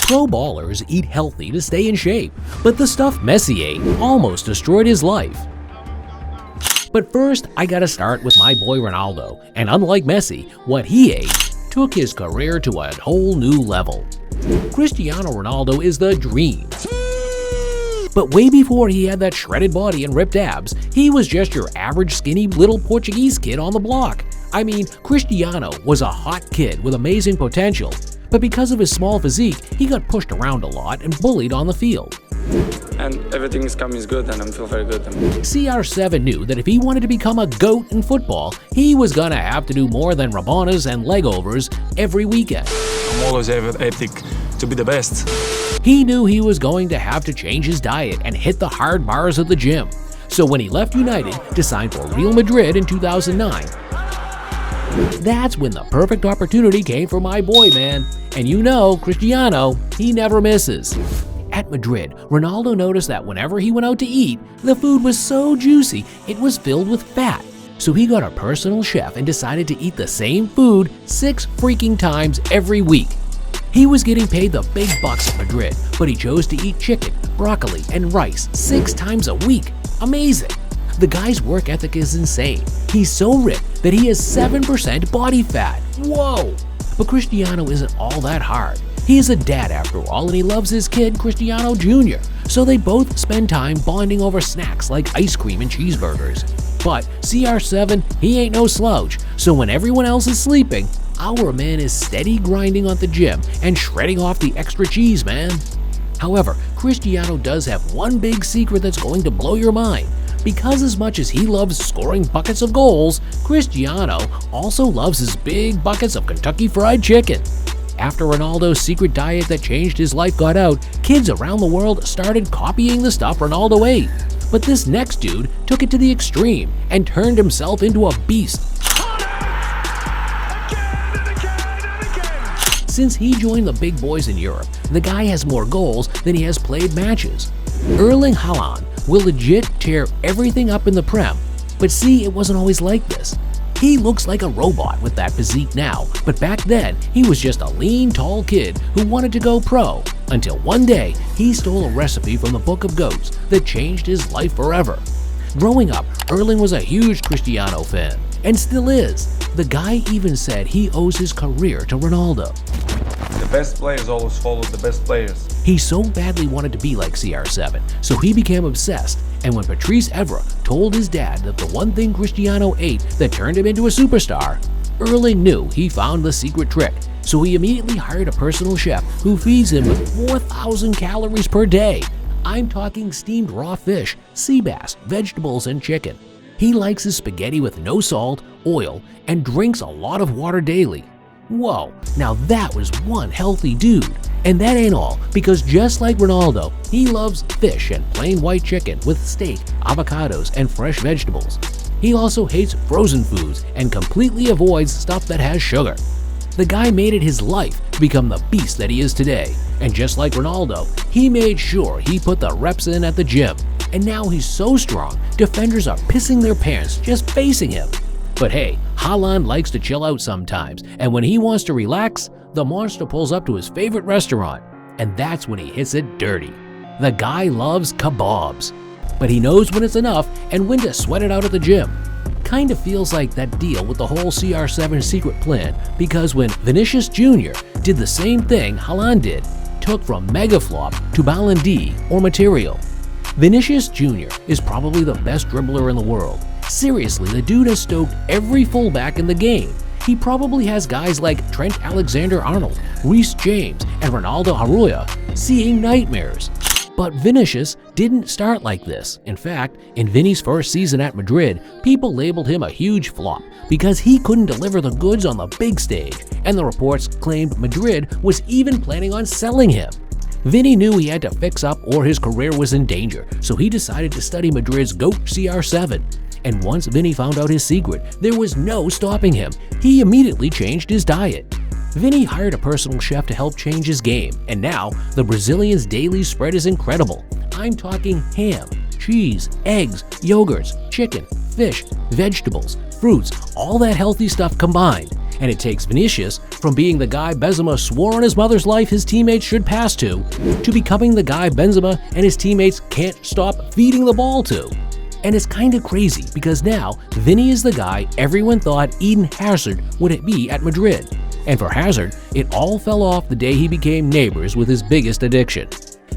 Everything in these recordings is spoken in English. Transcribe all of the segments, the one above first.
Pro ballers eat healthy to stay in shape, but the stuff Messi ate almost destroyed his life. But first, I gotta start with my boy Ronaldo, and unlike Messi, what he ate took his career to a whole new level. Cristiano Ronaldo is the dream. But way before he had that shredded body and ripped abs, he was just your average skinny little Portuguese kid on the block. I mean, Cristiano was a hot kid with amazing potential, but because of his small physique, he got pushed around a lot and bullied on the field. And everything is coming good and I feel very good. CR7 knew that if he wanted to become a GOAT in football, he was gonna have to do more than rabanas and legovers every weekend. I'm always have ethic to be the best. He knew he was going to have to change his diet and hit the hard bars of the gym. So when he left United to sign for Real Madrid in 2009, that's when the perfect opportunity came for my boy, man. And you know, Cristiano, he never misses. At Madrid, Ronaldo noticed that whenever he went out to eat, the food was so juicy it was filled with fat. So he got a personal chef and decided to eat the same food 6 freaking times every week. He was getting paid the big bucks at Madrid, but he chose to eat chicken, broccoli, and rice 6 times a week. Amazing! The guy's work ethic is insane. He's so ripped that he has 7% body fat. Whoa! But Cristiano isn't all that hard. He is a dad after all, and he loves his kid, Cristiano Jr., so they both spend time bonding over snacks like ice cream and cheeseburgers. But CR7, he ain't no slouch, so when everyone else is sleeping, our man is steady grinding on the gym and shredding off the extra cheese, man. However, Cristiano does have one big secret that's going to blow your mind. Because as much as he loves scoring buckets of goals, Cristiano also loves his big buckets of Kentucky Fried Chicken. After Ronaldo's secret diet that changed his life got out, kids around the world started copying the stuff Ronaldo ate. But this next dude took it to the extreme and turned himself into a beast. Since he joined the big boys in Europe, the guy has more goals than he has played matches. Erling Haaland will legit tear everything up in the Prem, but see, it wasn't always like this. He looks like a robot with that physique now, but back then, he was just a lean, tall kid who wanted to go pro, until one day, he stole a recipe from the Book of Goats that changed his life forever. Growing up, Erling was a huge Cristiano fan, and still is. The guy even said he owes his career to Ronaldo. The best players always follow the best players. He so badly wanted to be like CR7, so he became obsessed, and when Patrice Evra told his dad that the one thing Cristiano ate that turned him into a superstar, Erling knew he found the secret trick, so he immediately hired a personal chef who feeds him with 4,000 calories per day. I'm talking steamed raw fish, sea bass, vegetables, and chicken. He likes his spaghetti with no salt, oil, and drinks a lot of water daily. Whoa, now that was one healthy dude. And that ain't all, because just like Ronaldo, he loves fish and plain white chicken with steak, avocados, and fresh vegetables. He also hates frozen foods and completely avoids stuff that has sugar. The guy made it his life to become the beast that he is today. And just like Ronaldo, he made sure he put the reps in at the gym. And now he's so strong, defenders are pissing their pants just facing him. But hey, Haaland likes to chill out sometimes, and when he wants to relax, the monster pulls up to his favorite restaurant, and that's when he hits it dirty. The guy loves kebabs, but he knows when it's enough and when to sweat it out at the gym. Kinda feels like that deal with the whole CR7 secret plan, because when Vinicius Jr. did the same thing Haaland did, took from mega flop to Ballon d'Or or material. Vinicius Jr. is probably the best dribbler in the world. Seriously, the dude has stoked every fullback in the game. He probably has guys like Trent Alexander-Arnold, Reece James, and Ronaldo Arroyo seeing nightmares. But Vinicius didn't start like this. In fact, in Vinny's first season at Madrid, people labeled him a huge flop because he couldn't deliver the goods on the big stage, and the reports claimed Madrid was even planning on selling him. Vinny knew he had to fix up or his career was in danger, so he decided to study Madrid's GOAT CR7. And once Vinny found out his secret, there was no stopping him. He immediately changed his diet. Vinny hired a personal chef to help change his game, and now the Brazilian's daily spread is incredible. I'm talking ham, cheese, eggs, yogurts, chicken, fish, vegetables, fruits, all that healthy stuff combined. And it takes Vinicius from being the guy Benzema swore on his mother's life his teammates should pass to becoming the guy Benzema and his teammates can't stop feeding the ball to. And it's kinda crazy because now Vinny is the guy everyone thought Eden Hazard would be at Madrid. And for Hazard, it all fell off the day he became neighbors with his biggest addiction.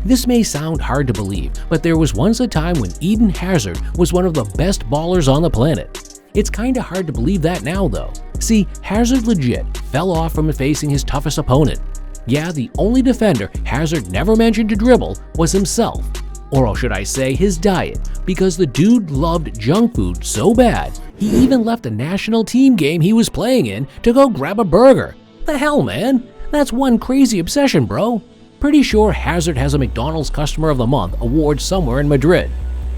This may sound hard to believe, but there was once a time when Eden Hazard was one of the best ballers on the planet. It's kinda hard to believe that now though. See, Hazard legit fell off from facing his toughest opponent. Yeah, the only defender Hazard never mentioned to dribble was himself. Or should I say his diet, because the dude loved junk food so bad, he even left a national team game he was playing in to go grab a burger. The hell, man? That's one crazy obsession, bro. Pretty sure Hazard has a McDonald's Customer of the Month award somewhere in Madrid.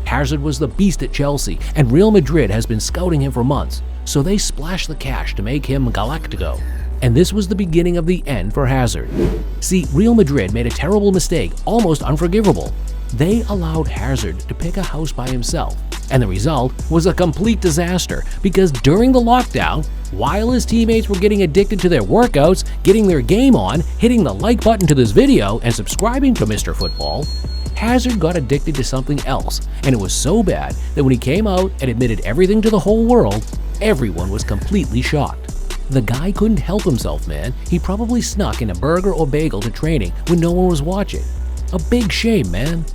Hazard was the beast at Chelsea, and Real Madrid has been scouting him for months, so they splashed the cash to make him Galactico. And this was the beginning of the end for Hazard. See, Real Madrid made a terrible mistake, almost unforgivable. They allowed Hazard to pick a house by himself, and the result was a complete disaster because during the lockdown, while his teammates were getting addicted to their workouts, getting their game on, hitting the like button to this video, and subscribing to Mr. Football, Hazard got addicted to something else, and it was so bad that when he came out and admitted everything to the whole world, everyone was completely shocked. The guy couldn't help himself, man. He probably snuck in a burger or bagel to training when no one was watching. A big shame, man.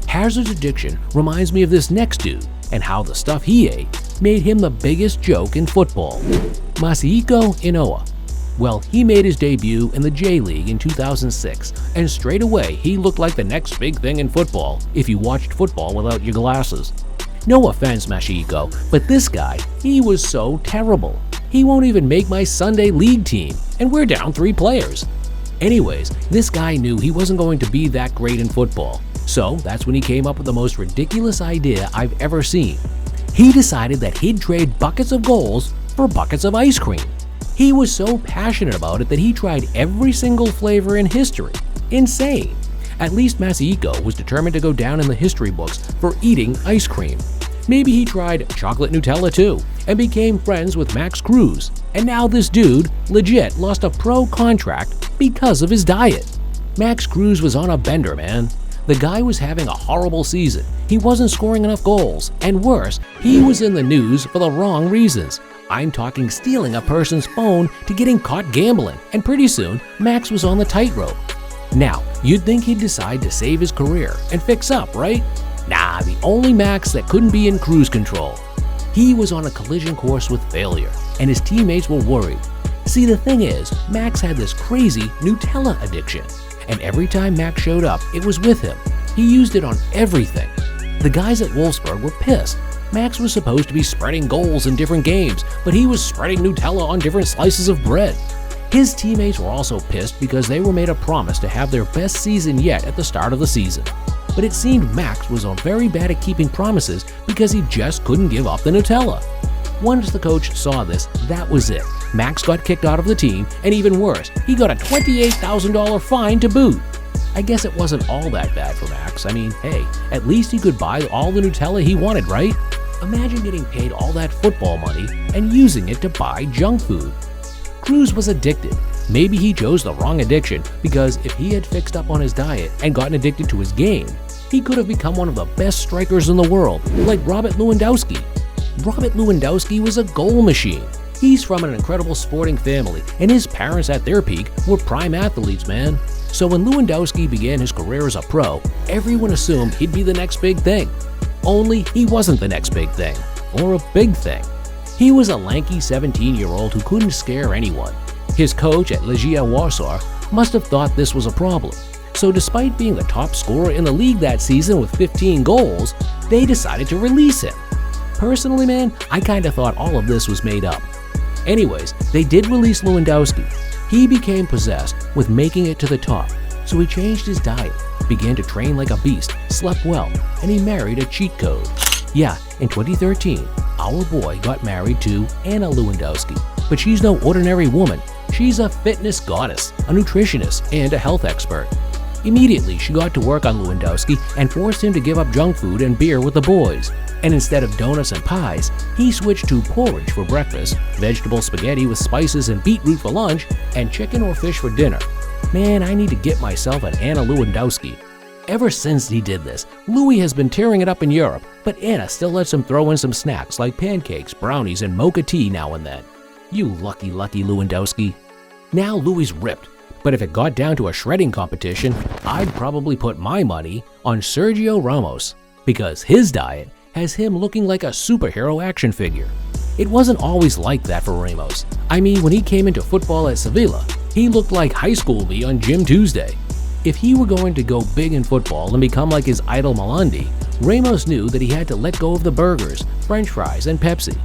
Hazard's addiction reminds me of this next dude and how the stuff he ate made him the biggest joke in football. Masahiko Inoue. Well, he made his debut in the J-League in 2006, and straight away he looked like the next big thing in football if you watched football without your glasses. No offense, Masahiko, but this guy, he was so terrible. He won't even make my Sunday league team, and we're down 3 players. Anyways, this guy knew he wasn't going to be that great in football, so that's when he came up with the most ridiculous idea I've ever seen. He decided that he'd trade buckets of goals for buckets of ice cream. He was so passionate about it that he tried every single flavor in history. Insane. At least Masahiko was determined to go down in the history books for eating ice cream. Maybe he tried chocolate Nutella too, and became friends with Max Cruz. And now this dude legit lost a pro contract because of his diet. Max Cruz was on a bender, man. The guy was having a horrible season. He wasn't scoring enough goals, and worse, he was in the news for the wrong reasons. I'm talking stealing a person's phone to getting caught gambling, and pretty soon, Max was on the tightrope. Now, you'd think he'd decide to save his career and fix up, right? Nah, the only Max that couldn't be in cruise control. He was on a collision course with failure, and his teammates were worried. See, the thing is, Max had this crazy Nutella addiction, and every time Max showed up, it was with him. He used it on everything. The guys at Wolfsburg were pissed. Max was supposed to be spreading goals in different games, but he was spreading Nutella on different slices of bread. His teammates were also pissed because they were made a promise to have their best season yet at the start of the season. But it seemed Max was very bad at keeping promises because he just couldn't give up the Nutella. Once the coach saw this, that was it. Max got kicked out of the team, and even worse, he got a $28,000 fine to boot. I guess it wasn't all that bad for Max. I mean, hey, at least he could buy all the Nutella he wanted, right? Imagine getting paid all that football money and using it to buy junk food. Cruz was addicted. Maybe he chose the wrong addiction because if he had fixed up on his diet and gotten addicted to his game, he could have become one of the best strikers in the world, like Robert Lewandowski. Robert Lewandowski was a goal machine. He's from an incredible sporting family, and his parents at their peak were prime athletes, man. So when Lewandowski began his career as a pro, everyone assumed he'd be the next big thing. Only he wasn't the next big thing, or a big thing. He was a lanky 17-year-old who couldn't scare anyone. His coach at Legia Warsaw must have thought this was a problem. So despite being the top scorer in the league that season with 15 goals, they decided to release him. Personally, man, I kinda thought all of this was made up. Anyways, they did release Lewandowski. He became possessed with making it to the top, so he changed his diet, began to train like a beast, slept well, and he married a cheat code. Yeah, in 2013, our boy got married to Anna Lewandowski, but she's no ordinary woman. She's a fitness goddess, a nutritionist, and a health expert. Immediately, she got to work on Lewandowski and forced him to give up junk food and beer with the boys. And instead of donuts and pies, he switched to porridge for breakfast, vegetable spaghetti with spices and beetroot for lunch, and chicken or fish for dinner. Man, I need to get myself an Anna Lewandowski. Ever since he did this, Louis has been tearing it up in Europe, but Anna still lets him throw in some snacks like pancakes, brownies, and mocha tea now and then. You lucky Lewandowski. Now Louis ripped, but if it got down to a shredding competition, I'd probably put my money on Sergio Ramos, because his diet has him looking like a superhero action figure. It wasn't always like that for Ramos. I mean, when he came into football at Sevilla, he looked like high school me on Gym Tuesday. If he were going to go big in football and become like his idol Malandi, Ramos knew that he had to let go of the burgers, french fries, and Pepsi.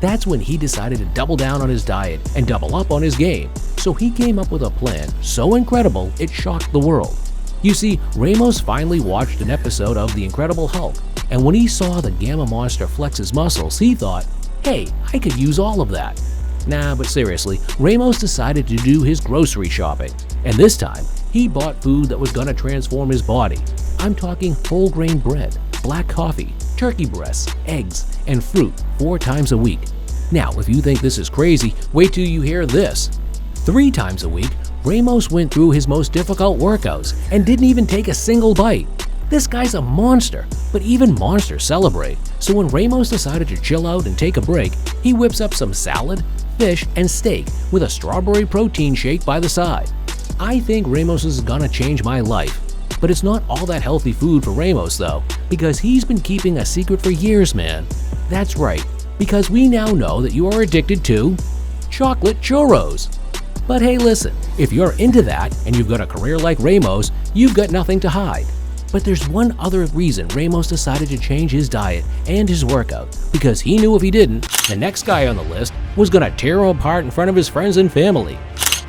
That's when he decided to double down on his diet and double up on his game. So he came up with a plan so incredible it shocked the world. You see, Ramos finally watched an episode of The Incredible Hulk, and when he saw the Gamma Monster flex his muscles, he thought, hey, I could use all of that. Nah, but seriously, Ramos decided to do his grocery shopping, and this time, he bought food that was gonna transform his body. I'm talking whole grain bread, black coffee, turkey breasts, eggs, and fruit 4 times a week. Now, if you think this is crazy, wait till you hear this. 3 times a week, Ramos went through his most difficult workouts and didn't even take a single bite. This guy's a monster, but even monsters celebrate. So when Ramos decided to chill out and take a break, he whips up some salad, fish, and steak with a strawberry protein shake by the side. I think Ramos is gonna change my life. But it's not all that healthy food for Ramos though, because he's been keeping a secret for years, man. That's right, because we now know that you are addicted to chocolate churros. But hey, listen, if you're into that and you've got a career like Ramos, you've got nothing to hide. But there's one other reason Ramos decided to change his diet and his workout, because he knew if he didn't, the next guy on the list was gonna tear him apart in front of his friends and family.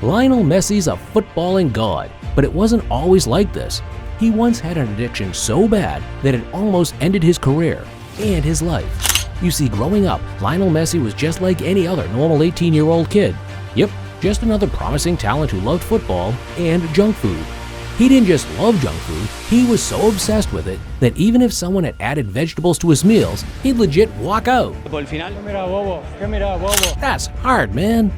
Lionel Messi's a footballing god, but it wasn't always like this. He once had an addiction so bad that it almost ended his career and his life. You see, growing up, Lionel Messi was just like any other normal 18-year-old kid. Yep, just another promising talent who loved football and junk food. He didn't just love junk food, he was so obsessed with it that even if someone had added vegetables to his meals, he'd legit walk out. That's hard, man.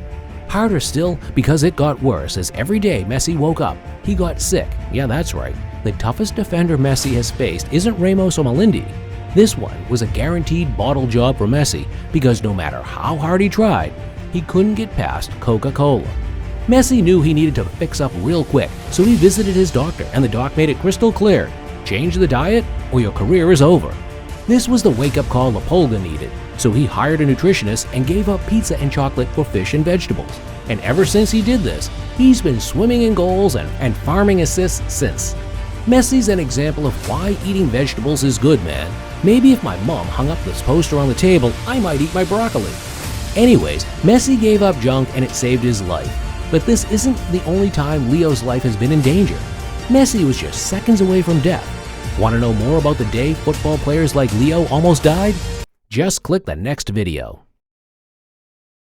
Harder still because it got worse as every day Messi woke up, he got sick. Yeah, that's right. The toughest defender Messi has faced isn't Ramos or Malindi. This one was a guaranteed bottle job for Messi because no matter how hard he tried, he couldn't get past Coca-Cola. Messi knew he needed to fix up real quick, so he visited his doctor and the doc made it crystal clear: change the diet or your career is over. This was the wake-up call Lepolga needed, so he hired a nutritionist and gave up pizza and chocolate for fish and vegetables. And ever since he did this, he's been swimming in goals and farming assists since. Messi's an example of why eating vegetables is good, man. Maybe if my mom hung up this poster on the table, I might eat my broccoli. Anyways, Messi gave up junk and it saved his life. But this isn't the only time Leo's life has been in danger. Messi was just seconds away from death. Want to know more about the day football players like Leo almost died? Just click the next video.